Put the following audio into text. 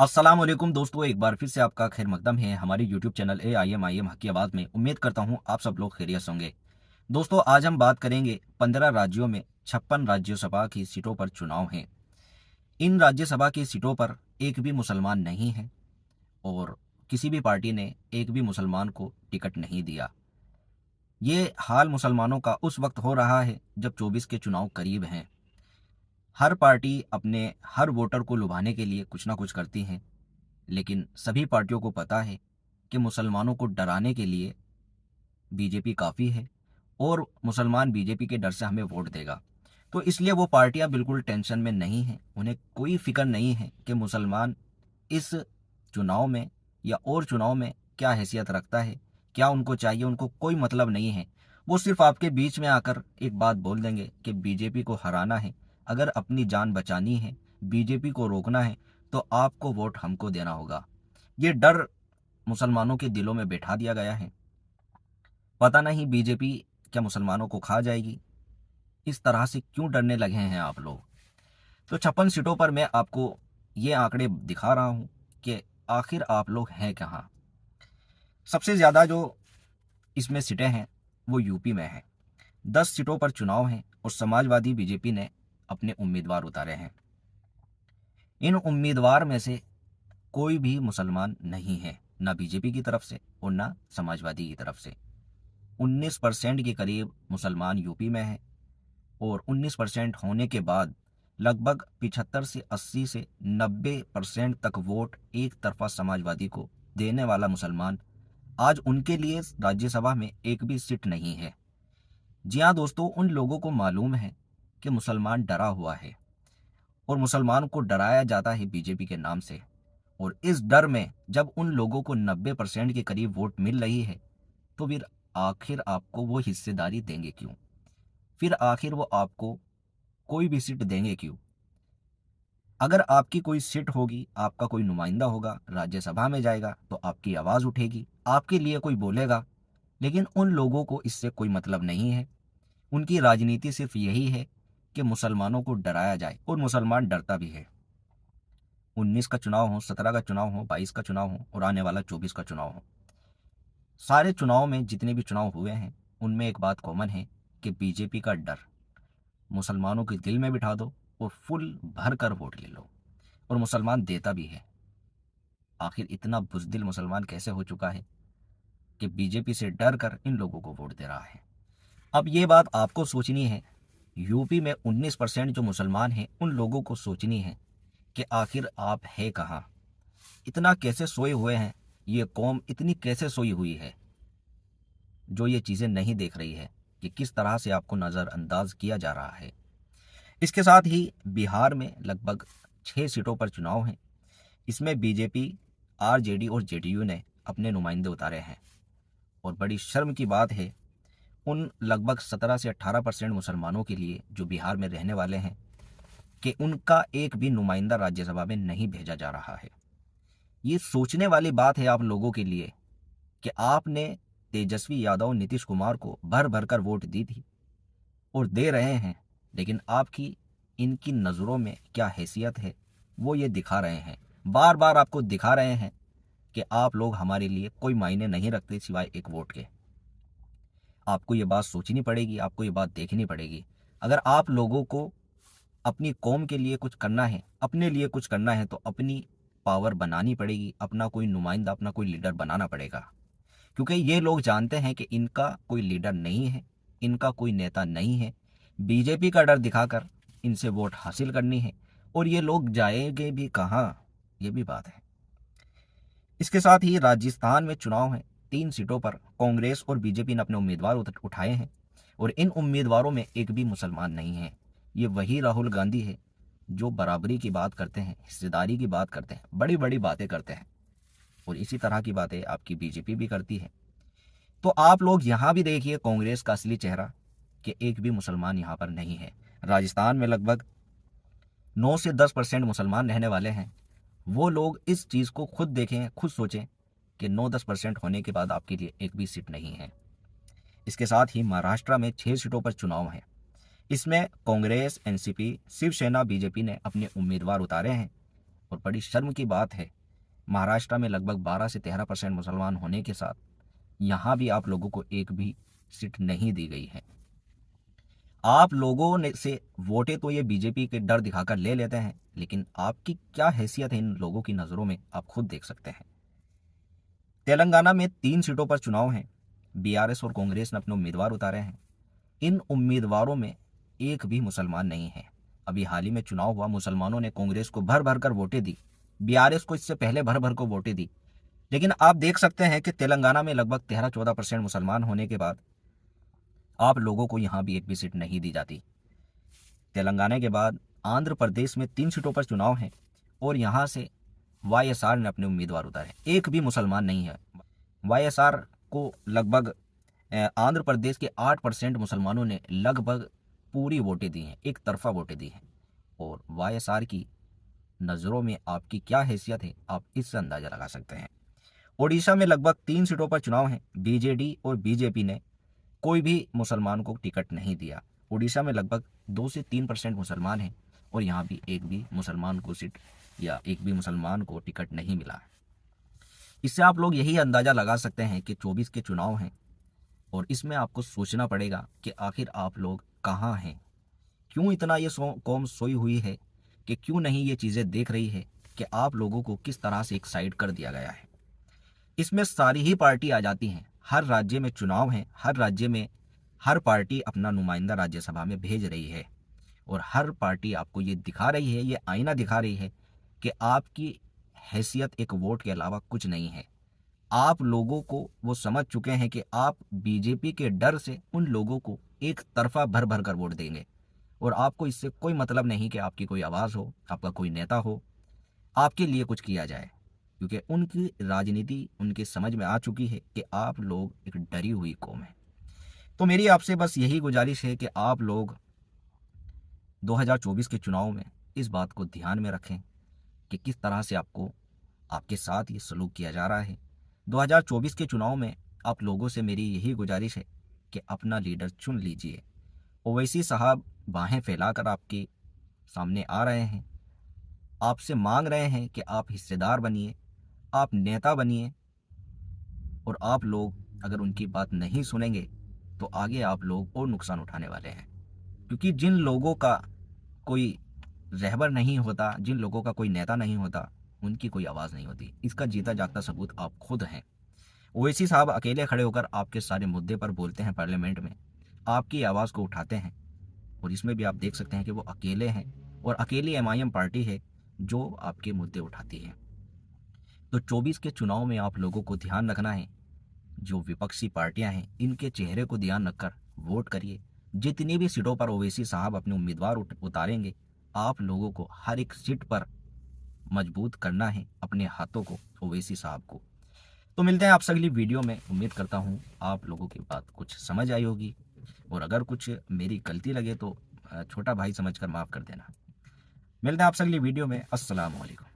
अस्सलाम वालेकुम दोस्तों, एक बार फिर से आपका खैर मकदम है हमारे यूट्यूब चैनल AIM हक की आवाज़ में। उम्मीद करता हूं आप सब लोग खैरियत से होंगे। दोस्तों, आज हम बात करेंगे 15 राज्यों में 56 राज्यसभा की सीटों पर चुनाव हैं। इन राज्यसभा की सीटों पर एक भी मुसलमान नहीं है और किसी भी पार्टी ने एक भी मुसलमान को टिकट नहीं दिया। ये हाल मुसलमानों का उस वक्त हो रहा है जब 24 के चुनाव करीब हैं। हर पार्टी अपने हर वोटर को लुभाने के लिए कुछ ना कुछ करती है, लेकिन सभी पार्टियों को पता है कि मुसलमानों को डराने के लिए बीजेपी काफ़ी है और मुसलमान बीजेपी के डर से हमें वोट देगा। तो इसलिए वो पार्टियां बिल्कुल टेंशन में नहीं हैं। उन्हें कोई फिक्र नहीं है कि मुसलमान इस चुनाव में या और चुनाव में क्या हैसियत रखता है, क्या उनको चाहिए, उनको कोई मतलब नहीं है। वो सिर्फ आपके बीच में आकर एक बात बोल देंगे कि बीजेपी को हराना है, अगर अपनी जान बचानी है, बीजेपी को रोकना है, तो आपको वोट हमको देना होगा। ये डर मुसलमानों के दिलों में बैठा दिया गया है। पता नहीं बीजेपी क्या मुसलमानों को खा जाएगी। इस तरह से क्यों डरने लगे हैं आप लोग। तो 56 सीटों पर मैं आपको ये आंकड़े दिखा रहा हूं कि आखिर आप लोग हैं कहाँ। सबसे ज़्यादा जो इसमें सीटें हैं वो यूपी में हैं। 10 सीटों पर चुनाव हैं और समाजवादी बीजेपी ने अपने उम्मीदवार उतारे हैं। इन उम्मीदवार में से कोई भी मुसलमान नहीं है, ना बीजेपी की तरफ से और ना समाजवादी की तरफ से। 19% के करीब मुसलमान यूपी में हैं और 19% होने के बाद लगभग 75 से 80 से 90% तक वोट एक तरफा समाजवादी को देने वाला मुसलमान आज उनके लिए राज्यसभा में एक भी सीट नहीं है। जी हाँ दोस्तों, उन लोगों को मालूम है कि मुसलमान डरा हुआ है और मुसलमान को डराया जाता है बीजेपी के नाम से। और इस डर में जब उन लोगों को 90% के करीब वोट मिल रही है, तो फिर आखिर आपको वो हिस्सेदारी देंगे क्यों? फिर आखिर वो आपको कोई भी सीट देंगे क्यों? अगर आपकी कोई सीट होगी, आपका कोई नुमाइंदा होगा, राज्यसभा में जाएगा, तो आपकी आवाज़ उठेगी, आपके लिए कोई बोलेगा। लेकिन उन लोगों को इससे कोई मतलब नहीं है। उनकी राजनीति सिर्फ यही है कि मुसलमानों को डराया जाए और मुसलमान डरता भी है। 19 का चुनाव हो, 17 का चुनाव हो, 22 का चुनाव हो और आने वाला 24 का चुनाव हो, सारे चुनाव में जितने भी चुनाव हुए हैं उनमें एक बात कॉमन है कि बीजेपी का डर मुसलमानों के दिल में बिठा दो और फुल भर कर वोट ले लो, और मुसलमान देता भी है। आखिर इतना बुज़दिल मुसलमान कैसे हो चुका है कि बीजेपी से डर कर इन लोगों को वोट दे रहा है। अब ये बात आपको सोचनी है। यूपी में 19% जो मुसलमान हैं उन लोगों को सोचनी है कि आखिर आप है कहाँ। इतना कैसे सोए हुए हैं, ये कौम इतनी कैसे सोई हुई है जो ये चीज़ें नहीं देख रही है कि किस तरह से आपको नज़रअंदाज किया जा रहा है। इसके साथ ही बिहार में लगभग 6 सीटों पर चुनाव हैं। इसमें बीजेपी, आरजेडी और जेडीयू ने अपने नुमाइंदे उतारे हैं। और बड़ी शर्म की बात है, उन लगभग 17 से 18% मुसलमानों के लिए जो बिहार में रहने वाले हैं, कि उनका एक भी नुमाइंदा राज्यसभा में नहीं भेजा जा रहा है। ये सोचने वाली बात है आप लोगों के लिए कि आपने तेजस्वी यादव, नीतीश कुमार को भर भर कर वोट दी थी और दे रहे हैं, लेकिन आपकी इनकी नज़रों में क्या हैसियत है वो ये दिखा रहे हैं। बार बार आपको दिखा रहे हैं कि आप लोग हमारे लिए कोई मायने नहीं रखते सिवाय एक वोट के। आपको ये बात सोचनी पड़ेगी, आपको ये बात देखनी पड़ेगी। अगर आप लोगों को अपनी कौम के लिए कुछ करना है, अपने लिए कुछ करना है, तो अपनी पावर बनानी पड़ेगी, अपना कोई नुमाइंदा, अपना कोई लीडर बनाना पड़ेगा। क्योंकि ये लोग जानते हैं कि इनका कोई लीडर नहीं है, इनका कोई नेता नहीं है। बीजेपी का डर दिखाकर इनसे वोट हासिल करनी है, और ये लोग जाएंगे भी कहाँ, ये भी बात है। इसके साथ ही राजस्थान में चुनाव है। 3 सीटों पर कांग्रेस और बीजेपी ने अपने उम्मीदवार उठाए हैं और इन उम्मीदवारों में एक भी मुसलमान नहीं है। ये वही राहुल गांधी है जो बराबरी की बात करते हैं, हिस्सेदारी की बात करते हैं, बड़ी बड़ी बातें करते हैं, और इसी तरह की बातें आपकी बीजेपी भी करती है। तो आप लोग यहाँ भी देखिए कांग्रेस का असली चेहरा, कि एक भी मुसलमान यहाँ पर नहीं है। राजस्थान में लगभग 9 से 10% मुसलमान रहने वाले हैं। वो लोग इस चीज़ को खुद देखें, खुद सोचें कि 9-10% होने के बाद आपके लिए एक भी सीट नहीं है। इसके साथ ही महाराष्ट्र में 6 सीटों पर चुनाव हैं। इसमें कांग्रेस, एनसीपी, शिवसेना, बीजेपी ने अपने उम्मीदवार उतारे हैं और बड़ी शर्म की बात है, महाराष्ट्र में लगभग 12 से 13% मुसलमान होने के साथ यहाँ भी आप लोगों को एक भी सीट नहीं दी गई है। आप लोगों ने से वोटें तो ये बीजेपी के डर दिखाकर ले लेते हैं, लेकिन आपकी क्या हैसियत है इन लोगों की नज़रों में आप खुद देख सकते हैं। तेलंगाना में 3 सीटों पर चुनाव हैं। बीआरएस और कांग्रेस ने अपने उम्मीदवार उतारे हैं। इन उम्मीदवारों में एक भी मुसलमान नहीं है। अभी हाल ही में चुनाव हुआ, मुसलमानों ने कांग्रेस को भर भर कर वोटें दी, बीआरएस को इससे पहले भर भर को वोटें दी। लेकिन आप देख सकते हैं कि तेलंगाना में लगभग 13-14% मुसलमान होने के बाद आप लोगों को यहाँ भी एक भी सीट नहीं दी जाती। तेलंगाना के बाद आंध्र प्रदेश में 3 सीटों पर चुनाव है और यहाँ से वाईएसआर ने अपने उम्मीदवार उतारे, एक भी मुसलमान नहीं है। वाईएसआर को लगभग आंध्र प्रदेश के 8% मुसलमानों ने लगभग पूरी वोटें दी हैं, एक तरफा वोटें दी हैं। और वाईएसआर की नज़रों में आपकी क्या हैसियत है आप इससे अंदाज़ा लगा सकते हैं। ओडिशा में लगभग 3 सीटों पर चुनाव हैं। बीजेडी और बीजेपी ने कोई भी मुसलमान को टिकट नहीं दिया। ओडिशा में लगभग 2 से 3% मुसलमान हैं और यहाँ भी एक भी मुसलमान को सीट या एक भी मुसलमान को टिकट नहीं मिला। इससे आप लोग यही अंदाज़ा लगा सकते हैं कि 24 के चुनाव हैं और इसमें आपको सोचना पड़ेगा कि आखिर आप लोग कहाँ हैं, क्यों इतना ये कौम सोई हुई है, कि क्यों नहीं ये चीज़ें देख रही है कि आप लोगों को किस तरह से एक साइड कर दिया गया है। इसमें सारी ही पार्टी आ जाती हैं। हर राज्य में चुनाव हैं, हर राज्य में हर पार्टी अपना नुमाइंदा राज्यसभा में भेज रही है और हर पार्टी आपको ये दिखा रही है, ये आईना दिखा रही है कि आपकी हैसियत एक वोट के अलावा कुछ नहीं है। आप लोगों को वो समझ चुके हैं कि आप बीजेपी के डर से उन लोगों को एक तरफा भर भर कर वोट देंगे और आपको इससे कोई मतलब नहीं कि आपकी कोई आवाज़ हो, आपका कोई नेता हो, आपके लिए कुछ किया जाए, क्योंकि उनकी राजनीति उनके समझ में आ चुकी है कि आप लोग एक डरी हुई कौम है। तो मेरी आपसे बस यही गुजारिश है कि आप लोग 2024 के चुनाव में इस बात को ध्यान में रखें कि किस तरह से आपके साथ ये सलूक किया जा रहा है। 2024 के चुनाव में आप लोगों से मेरी यही गुजारिश है कि अपना लीडर चुन लीजिए। ओवैसी साहब बाहें फैलाकर आपके सामने आ रहे हैं, आपसे मांग रहे हैं कि आप हिस्सेदार बनिए, आप नेता बनिए और आप लोग अगर उनकी बात नहीं सुनेंगे तो आगे आप लोग और नुकसान उठाने वाले हैं। क्योंकि जिन लोगों का कोई रहबर नहीं होता, जिन लोगों का कोई नेता नहीं होता, उनकी कोई आवाज़ नहीं होती। इसका जीता जागता सबूत आप खुद हैं। ओवैसी साहब अकेले खड़े होकर आपके सारे मुद्दे पर बोलते हैं, पार्लियामेंट में आपकी आवाज़ को उठाते हैं और इसमें भी आप देख सकते हैं कि वो अकेले हैं और अकेली एमआईएम पार्टी है जो आपके मुद्दे उठाती है। तो 24 के चुनाव में आप लोगों को ध्यान रखना है, जो विपक्षी पार्टियां हैं इनके चेहरे को ध्यान रखकर वोट करिए। जितनी भी सीटों पर ओवैसी साहब अपने उम्मीदवार उतारेंगे, आप लोगों को हर एक सीट पर मजबूत करना है अपने हाथों को, ओवैसी साहब को। तो मिलते हैं आपसे अगली वीडियो में। उम्मीद करता हूँ आप लोगों की बात कुछ समझ आई होगी और अगर कुछ मेरी गलती लगे तो छोटा भाई समझकर माफ़ कर देना। मिलते हैं आपसे अगली वीडियो में। अस्सलाम वालेकुम।